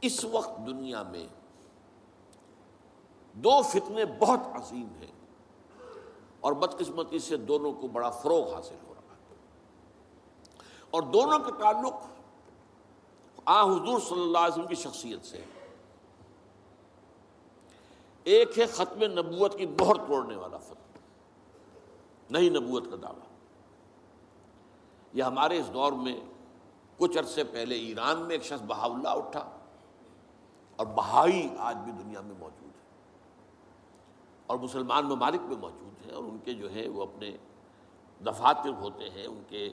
اس وقت دنیا میں دو فتنے بہت عظیم ہیں اور بدقسمتی سے دونوں کو بڑا فروغ حاصل ہو رہا ہے، اور دونوں کے تعلق حضور صلی اللہ علیہ وسلم کی شخصیت سے۔ ایک ہے ختم نبوت کی مہر توڑنے والا فتنہ، نئی نبوت کا دعویٰ۔ یہ ہمارے اس دور میں کچھ عرصے پہلے ایران میں ایک شخص بہاء اللہ اٹھا، اور بہائی آج بھی دنیا میں موجود ہے اور مسلمان ممالک میں موجود ہیں، اور ان کے جو ہے وہ اپنے دفاتر ہوتے ہیں، ان کے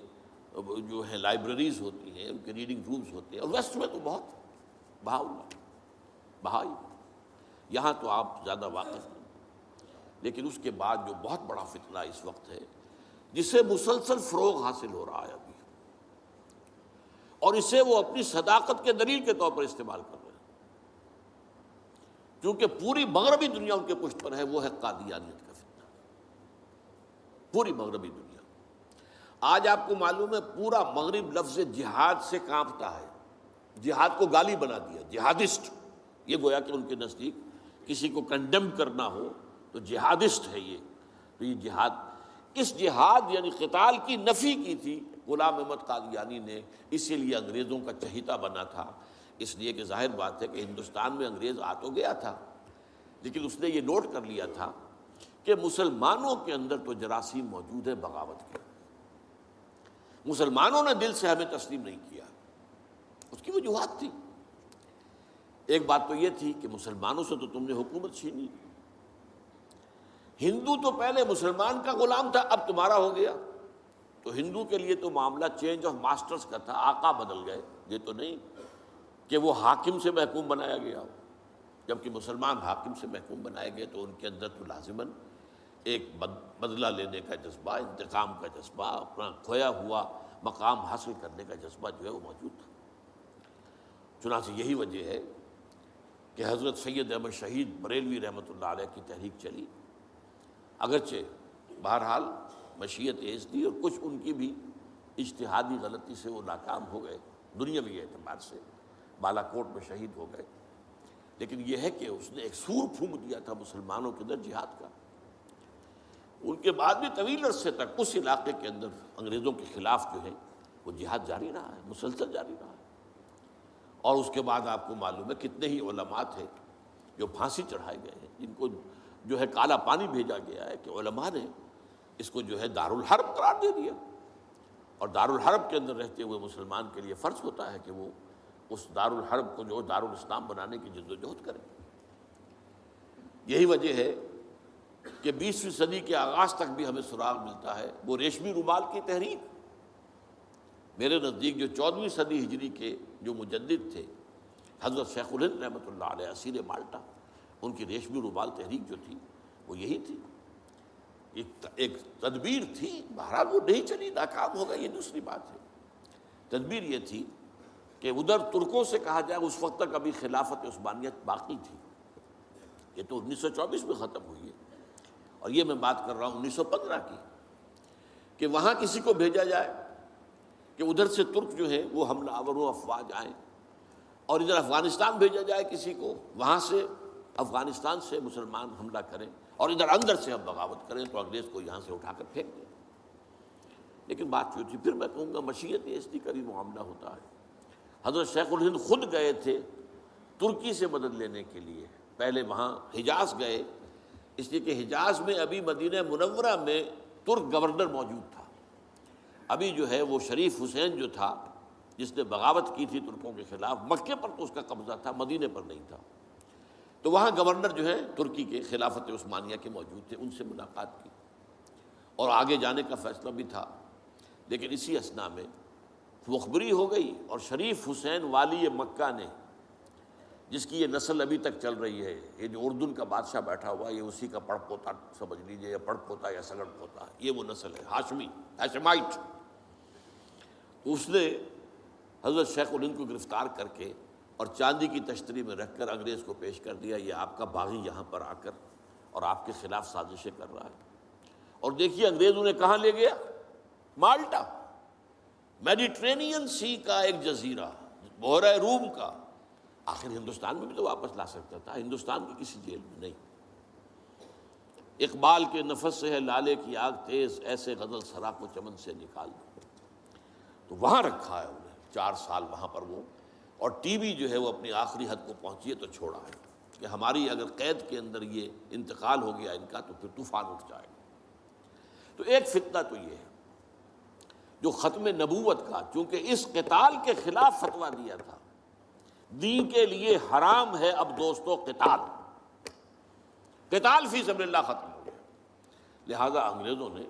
جو ہے لائبریریز ہوتی ہیں، ان کے ریڈنگ رومز ہوتے ہیں، اور ویسٹ میں تو بہت بہاء اللہ بہائی، یہاں تو آپ زیادہ واقف نہیں۔ لیکن اس کے بعد جو بہت بڑا فتنہ اس وقت ہے، جسے مسلسل فروغ حاصل ہو رہا ہے ابھی، اور اسے وہ اپنی صداقت کے دلیل کے طور پر استعمال کر رہے ہیں، کیونکہ پوری مغربی دنیا ان کے پشت پر ہے، وہ ہے قادیانیت کا فتنہ۔ پوری مغربی دنیا آج آپ کو معلوم ہے پورا مغرب لفظ جہاد سے کانپتا ہے، جہاد کو گالی بنا دیا، جہادسٹ۔ یہ گویا کہ ان کے نزدیک کسی کو کنڈیم کرنا ہو تو جہادسٹ ہے یہ۔ تو یہ جہاد، اس جہاد یعنی قتال کی نفی کی تھی غلام احمد قادیانی نے، اسی لیے انگریزوں کا چہیتا بنا تھا، اس لیے کہ ظاہر بات ہے کہ ہندوستان میں انگریز آ تو گیا تھا، لیکن اس نے یہ نوٹ کر لیا تھا کہ مسلمانوں کے اندر تو جراثیم موجود ہے بغاوت کے، مسلمانوں نے دل سے ہمیں تسلیم نہیں کیا۔ اس کی وجوہات تھی، ایک بات تو یہ تھی کہ مسلمانوں سے تو تم نے حکومت چھینی، ہندو تو پہلے مسلمان کا غلام تھا، اب تمہارا ہو گیا، تو ہندو کے لیے تو معاملہ چینج آف ماسٹرز کا تھا، آقا بدل گئے، یہ تو نہیں کہ وہ حاکم سے محکوم بنایا گیا ہو۔ جبکہ مسلمان حاکم سے محکوم بنائے گئے تو ان کے اندر تو لازماً ایک بدلہ لینے کا جذبہ، انتقام کا جذبہ، اپنا کھویا ہوا مقام حاصل کرنے کا جذبہ جو ہے وہ موجود تھا۔ چنانچہ یہی وجہ ہے کہ حضرت سید احمد شہید بریلوی رحمۃ اللہ علیہ کی تحریک چلی، اگرچہ بہرحال مشیت ایز تھی اور کچھ ان کی بھی اجتہادی غلطی سے وہ ناکام ہو گئے، دنیاوی اعتبار سے بالا کوٹ میں شہید ہو گئے، لیکن یہ ہے کہ اس نے ایک سور پھونک دیا تھا مسلمانوں کے اندر جہاد کا۔ ان کے بعد بھی طویل عرصے تک اس علاقے کے اندر انگریزوں کے خلاف جو ہے وہ جہاد جاری رہا ہے، مسلسل جاری رہا ہے، اور اس کے بعد آپ کو معلوم ہے کتنے ہی علماء تھے جو پھانسی چڑھائے گئے ہیں، جن کو جو ہے کالا پانی بھیجا گیا ہے کہ علماء نے اس کو جو ہے دارالحرب قرار دے دیا، اور دارالحرب کے اندر رہتے ہوئے مسلمان کے لیے فرض ہوتا ہے کہ وہ اس دارالحرب کو جو دارالاسلام بنانے کی جدوجہد کرے۔ یہی وجہ ہے کہ 20ویں صدی کے آغاز تک بھی ہمیں سراغ ملتا ہے وہ ریشمی رومال کی تحریک۔ میرے نزدیک جو 14ویں صدی ہجری کے جو مجدد تھے حضرت شیخ الہند رحمۃ اللہ علیہ اسیر مالٹا، ان کی ریشمی رومال تحریک جو تھی وہ یہی تھی، ایک تدبیر تھی، بہرحال وہ نہیں چلی، ناکام ہو گئی، یہ دوسری بات ہے۔ تدبیر یہ تھی کہ ادھر ترکوں سے کہا جائے اس وقت تک ابھی خلافت عثمانیت باقی تھی، یہ تو 1924 میں ختم ہوئی ہے، اور یہ میں بات کر رہا ہوں 1915 کی، کہ وہاں کسی کو بھیجا جائے کہ ادھر سے ترک جو ہے وہ حملہ آور و افواج آئیں، اور ادھر افغانستان بھیجا جائے کسی کو، وہاں سے افغانستان سے مسلمان حملہ کریں اور ادھر اندر سے ہم بغاوت کریں تو انگریز کو یہاں سے اٹھا کر پھینک دیں۔ لیکن بات جو تھی، پھر میں کہوں گا مشیت ایسی کا بھی معاملہ ہوتا ہے۔ حضرت شیخ الہند خود گئے تھے ترکی سے مدد لینے کے لیے، پہلے وہاں حجاز گئے، اس لیے کہ حجاز میں ابھی مدینہ منورہ میں ترک گورنر موجود تھا، ابھی جو ہے وہ شریف حسین جو تھا جس نے بغاوت کی تھی ترکوں کے خلاف، مکے پر تو اس کا قبضہ تھا، مدینے پر نہیں تھا، تو وہاں گورنر جو ہے ترکی کے خلافت عثمانیہ کے موجود تھے، ان سے ملاقات کی اور آگے جانے کا فیصلہ بھی تھا۔ لیکن اسی اثناء میں مخبری ہو گئی، اور شریف حسین والی مکہ نے، جس کی یہ نسل ابھی تک چل رہی ہے، یہ جو اردن کا بادشاہ بیٹھا ہوا ہے، یہ اسی کا پڑ پوتا سمجھ لیجئے، یا پڑ پوتا یا سگڑ پوتا، یہ وہ نسل ہے ہاشمی، ہاشمائٹ۔ تو اس نے حضرت شیخ الہند کو گرفتار کر کے اور چاندی کی تشتری میں رکھ کر انگریز کو پیش کر دیا، یہ آپ کا باغی یہاں پر آ کر اور آپ کے خلاف سازشیں کر رہا ہے۔ اور دیکھیے انگریز انہیں کہاں لے گیا، مالٹا، میڈیٹرینین سی کا ایک جزیرہ، بحیرہ روم کا، آخر ہندوستان میں بھی تو واپس لا سکتا تھا، ہندوستان کی کسی جیل میں نہیں۔ اقبال کے نفس سے ہے لالے کی آگ تیز، ایسے غزل سرا کو چمن سے نکال دو، تو وہاں رکھا ہے انہیں 4 سال وہاں پر وہ، اور ٹی وی جو ہے وہ اپنی آخری حد کو پہنچی ہے تو چھوڑا ہے کہ ہماری اگر قید کے اندر یہ انتقال ہو گیا ان کا تو پھر طوفان اٹھ جائے گا۔ تو ایک فتنہ تو یہ ہے جو ختم نبوت کا، چونکہ اس قتال کے خلاف فتویٰ دیا تھا، دین کے لیے حرام ہے اب دوستو قتال، قتال فی سبیل اللہ ختم ہو گیا، لہذا انگریزوں نے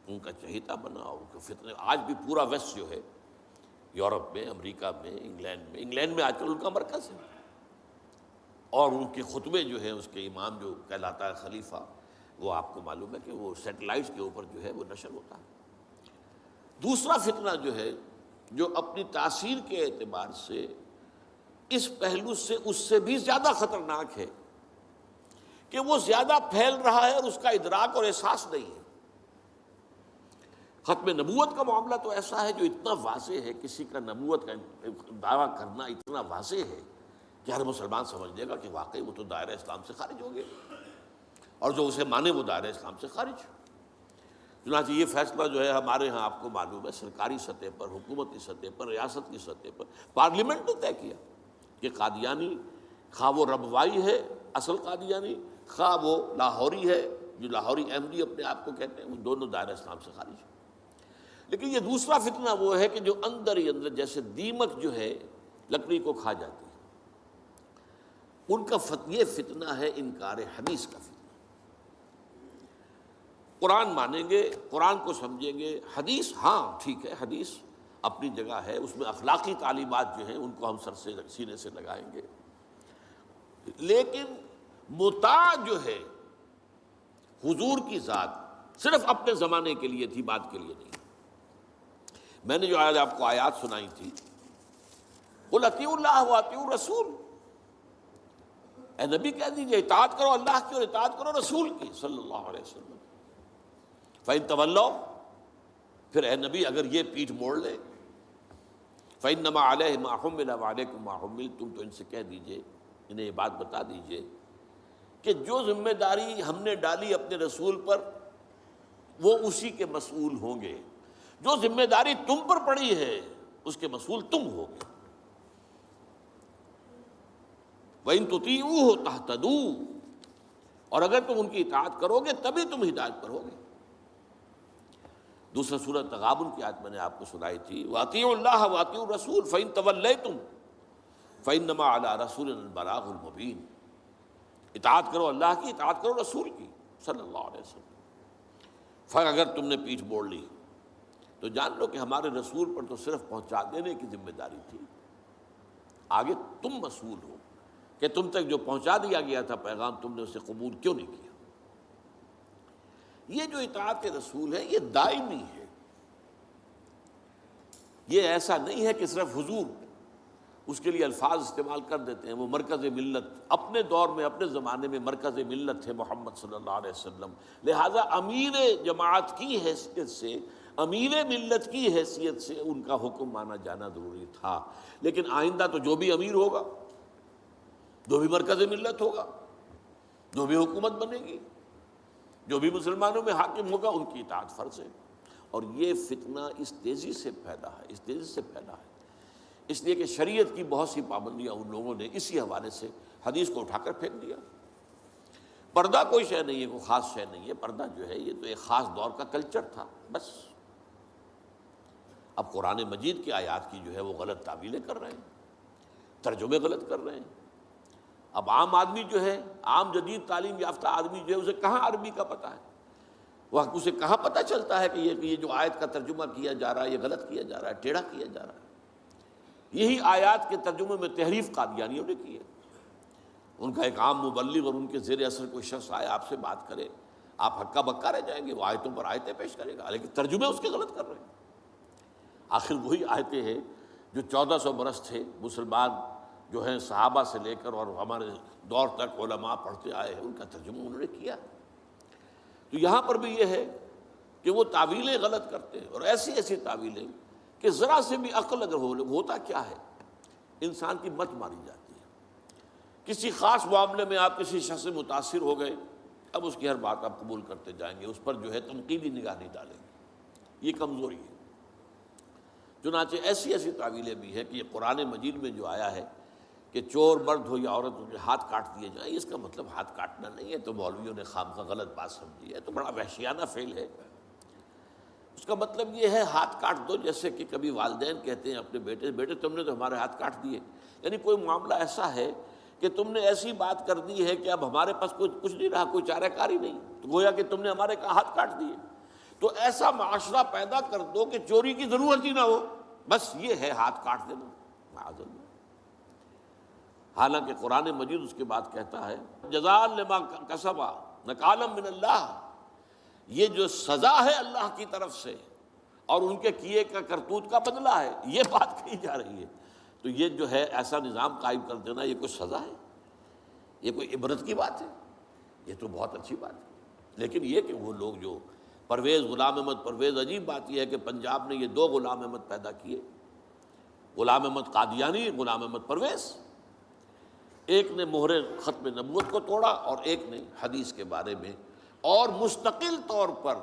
ان کا چہیتا بنا، ان کے فتنے، آج بھی پورا ویسٹ جو ہے، یورپ میں، امریکہ میں، انگلینڈ میں آج کل ان کا مرکز ہے، اور ان کے خطبے جو ہیں اس کے امام جو کہلاتا ہے خلیفہ، وہ آپ کو معلوم ہے کہ وہ سیٹلائٹس کے اوپر جو ہے وہ نشر ہوتا ہے۔ دوسرا فتنہ جو ہے جو اپنی تاثیر کے اعتبار سے اس پہلو سے اس سے بھی زیادہ خطرناک ہے کہ وہ زیادہ پھیل رہا ہے اور اس کا ادراک اور احساس نہیں ہے۔ ختم نبوت کا معاملہ تو ایسا ہے جو اتنا واضح ہے، کسی کا نبوت کا دعویٰ کرنا اتنا واضح ہے کہ ہر مسلمان سمجھ لے گا کہ واقعی وہ تو دائرہ اسلام سے خارج ہو گئے، اور جو اسے مانے وہ دائرہ اسلام سے خارج۔ چنانچہ یہ فیصلہ جو ہے ہمارے ہاں آپ کو معلوم ہے سرکاری سطح پر، حکومتی سطح پر، ریاست کی سطح پر، پارلیمنٹ نے طے کیا کہ قادیانی خواہ وہ ربوائی ہے اصل قادیانی، خواہ وہ لاہوری ہے جو لاہوری احمدی اپنے آپ کو کہتے ہیں، وہ دونوں دائرہ اسلام سے خارج ہیں۔ لیکن یہ دوسرا فتنہ وہ ہے کہ جو اندر ہی اندر جیسے دیمک جو ہے لکڑی کو کھا جاتی ہے، ان کا یہ فتنہ ہے انکار حدیث کا فتنہ۔ قرآن مانیں گے، قرآن کو سمجھیں گے، حدیث ہاں ٹھیک ہے، حدیث اپنی جگہ ہے، اس میں اخلاقی تعلیمات جو ہیں ان کو ہم سر سے سینے سے لگائیں گے، لیکن مطاع جو ہے حضور کی ذات صرف اپنے زمانے کے لیے تھی، بات کے لیے نہیں۔ میں نے جو آج آپ کو آیات سنائی تھی، قل اطیعوا اللہ واطیعوا الرسول، اے نبی کہہ دیجئے اطاعت کرو اللہ کی اور اطاعت کرو رسول کی صلی اللہ علیہ وسلم۔ فَإِن تَوَلَّوْا، پھر اے نبی اگر یہ پیٹھ موڑ لے، فَإِنَّمَا عَلَيْهِ مَا حُمِّلَ وَعَلَيْكُمْ مَا حُمِّلْتُمْ، تو ان سے کہہ دیجئے، انہیں یہ بات بتا دیجئے کہ جو ذمہ داری ہم نے ڈالی اپنے رسول پر وہ اسی کے مسئول ہوں گے، جو ذمہ داری تم پر پڑی ہے اس کے مسئول تم ہوگے۔ وَإِن تُطِيعُوهُ تَهْتَدُوا، اور اگر تم ان کی اطاعت کرو گے تبھی تم ہدایت پر ہوگے۔ دوسرا سورۃ تغابن کی آیت میں نے آپ کو سنائی تھی، وَأَطِيعُوا اللَّهَ وَأَطِيعُوا الرَّسُولَ فَإِن تَوَلَّيْتُمْ فَإِنَّمَا عَلَىٰ رَسُولِنَا الْبَلَاغُ الْمُبِينُ، اطاعت کرو اللہ کی، اطاعت کرو رسول کی صلی اللہ علیہ وسلم۔ پھر اگر تم نے پیٹھ موڑ لی تو جان لو کہ ہمارے رسول پر تو صرف پہنچا دینے کی ذمہ داری تھی، آگے تم مسئول ہو کہ تم تک جو پہنچا دیا گیا تھا پیغام تم نے اسے قبول کیوں نہیں کیا۔ یہ جو اطاعت رسول ہے یہ دائمی ہے، یہ ایسا نہیں ہے کہ صرف حضور اس کے لیے الفاظ استعمال کر دیتے ہیں۔ وہ مرکز ملت اپنے دور میں اپنے زمانے میں مرکز ملت تھے محمد صلی اللہ علیہ وسلم، لہٰذا امیر جماعت کی حیثیت سے، امیر ملت کی حیثیت سے ان کا حکم مانا جانا ضروری تھا۔ لیکن آئندہ تو جو بھی امیر ہوگا، جو بھی مرکز ملت ہوگا، جو بھی حکومت بنے گی، جو بھی مسلمانوں میں حاکم ہوگا، ان کی اطاعت فرض ہے۔ اور یہ فتنہ اس تیزی سے پھیلا ہے، اس تیزی سے پھیلا ہے، اس لیے کہ شریعت کی بہت سی پابندیاں ان لوگوں نے اسی حوالے سے حدیث کو اٹھا کر پھینک دیا۔ پردہ کوئی شے نہیں ہے، کوئی خاص شے نہیں ہے، پردہ جو ہے یہ تو ایک خاص دور کا کلچر تھا بس۔ اب قرآن مجید کی آیات کی جو ہے وہ غلط تعویلیں کر رہے ہیں، ترجمے غلط کر رہے ہیں۔ اب عام آدمی جو ہے، عام جدید تعلیم یافتہ آدمی جو ہے، اسے کہاں عربی کا پتہ ہے، وہ اسے کہاں پتہ چلتا ہے کہ یہ جو آیت کا ترجمہ کیا جا رہا ہے یہ غلط کیا جا رہا ہے، ٹیڑھا کیا جا رہا ہے۔ یہی آیات کے ترجمے میں تحریف قادیانیوں نے کی ہے۔ ان کا ایک عام مبلغ اور ان کے زیر اثر کوئی شخص آئے آپ سے بات کرے، آپ ہکا بکا رہ جائیں گے، وہ آیتوں پر آیتیں پیش کرے گا لیکن ترجمے اس کے غلط کر رہے ہیں۔ آخر وہی آیتیں ہیں جو 1400 برس تھے مسلمان جو ہیں صحابہ سے لے کر اور ہمارے دور تک علماء پڑھتے آئے ہیں، ان کا ترجمہ انہوں نے کیا۔ تو یہاں پر بھی یہ ہے کہ وہ تعویلیں غلط کرتے ہیں، اور ایسی ایسی تعویلیں کہ ذرا سے بھی عقل اگر ہوتا کیا ہے، انسان کی مت ماری جاتی ہے۔ کسی خاص معاملے میں آپ کسی شخص سے متاثر ہو گئے، اب اس کی ہر بات آپ قبول کرتے جائیں گے، اس پر جو ہے تنقیدی نگاہ نہیں ڈالیں گے، یہ کمزوری ہے۔ چنانچہ ایسی ایسی تعویلیں بھی ہیں کہ یہ قرآن مجید میں جو آیا ہے کہ چور مرد ہو یا عورت ہو ہاتھ کاٹ دیے جائیں، اس کا مطلب ہاتھ کاٹنا نہیں ہے، تو مولویوں نے خام کا غلط بات سمجھی ہے، تو بڑا وحشیانہ فعل ہے۔ اس کا مطلب یہ ہے ہاتھ کاٹ دو، جیسے کہ کبھی والدین کہتے ہیں اپنے بیٹے بیٹے تم نے تو ہمارے ہاتھ کاٹ دیے، یعنی کوئی معاملہ ایسا ہے کہ تم نے ایسی بات کر دی ہے کہ اب ہمارے پاس کچھ نہیں رہا، کوئی چارہ کاری نہیں، تو گویا کہ تم نے ہمارے ہاتھ کاٹ دیے۔ تو ایسا معاشرہ پیدا کر دو کہ چوری کی ضرورت ہی نہ ہو، بس یہ ہے ہاتھ کاٹ دینا، معاذ اللہ۔ حالانکہ قرآن مجید اس کے بعد کہتا ہے جزاء لما کسبا نکالا من اللہ، یہ جو سزا ہے اللہ کی طرف سے اور ان کے کیے کا کرتوت کا بدلہ ہے، یہ بات کہی جا رہی ہے۔ تو یہ جو ہے ایسا نظام قائم کر دینا، یہ کوئی سزا ہے؟ یہ کوئی عبرت کی بات ہے؟ یہ تو بہت اچھی بات ہے۔ لیکن یہ کہ وہ لوگ جو پرویز غلام احمد پرویز، عجیب بات یہ ہے کہ پنجاب نے یہ دو غلام احمد پیدا کیے، غلام احمد قادیانی، غلام احمد پرویز، ایک نے مہر ختم نبوت کو توڑا اور ایک نے حدیث کے بارے میں اور مستقل طور پر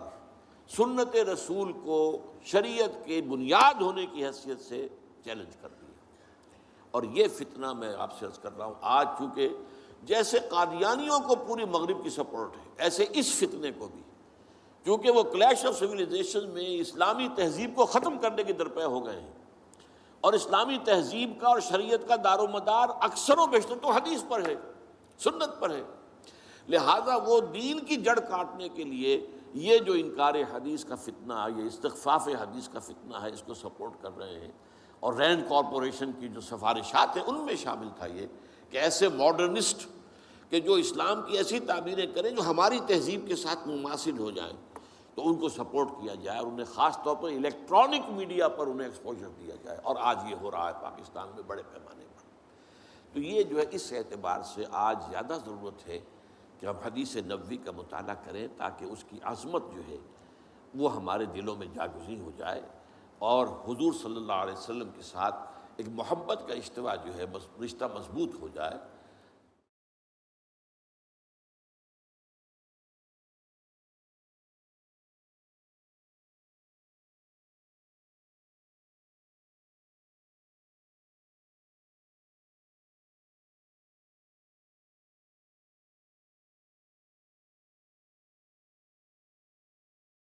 سنت رسول کو شریعت کے بنیاد ہونے کی حیثیت سے چیلنج کر دیا۔ اور یہ فتنہ میں آپ سے عرض کر رہا ہوں، آج چونکہ جیسے قادیانیوں کو پوری مغرب کی سپورٹ ہے، ایسے اس فتنے کو بھی، کیونکہ وہ کلیش آف سویلائزیشن میں اسلامی تہذیب کو ختم کرنے کے درپے ہو گئے ہیں، اور اسلامی تہذیب کا اور شریعت کا دار و مدار اکثر و بیشتر تو حدیث پر ہے، سنت پر ہے، لہذا وہ دین کی جڑ کاٹنے کے لیے یہ جو انکار حدیث کا فتنہ، یہ استخفاف حدیث کا فتنہ ہے، اس کو سپورٹ کر رہے ہیں۔ اور رینڈ کارپوریشن کی جو سفارشات ہیں ان میں شامل تھا یہ کہ ایسے ماڈرنسٹ کہ جو اسلام کی ایسی تعبیریں کریں جو ہماری تہذیب کے ساتھ مماثل ہو جائیں، تو ان کو سپورٹ کیا جائے، اور انہیں خاص طور پر الیکٹرانک میڈیا پر انہیں ایکسپوجر دیا جائے، اور آج یہ ہو رہا ہے پاکستان میں بڑے پیمانے پر۔ تو یہ جو ہے اس اعتبار سے آج زیادہ ضرورت ہے کہ ہم حدیث نبوی کا مطالعہ کریں، تاکہ اس کی عظمت جو ہے وہ ہمارے دلوں میں جاگزیں ہو جائے، اور حضور صلی اللہ علیہ وسلم کے ساتھ ایک محبت کا اشتوا جو ہے رشتہ مضبوط ہو جائے۔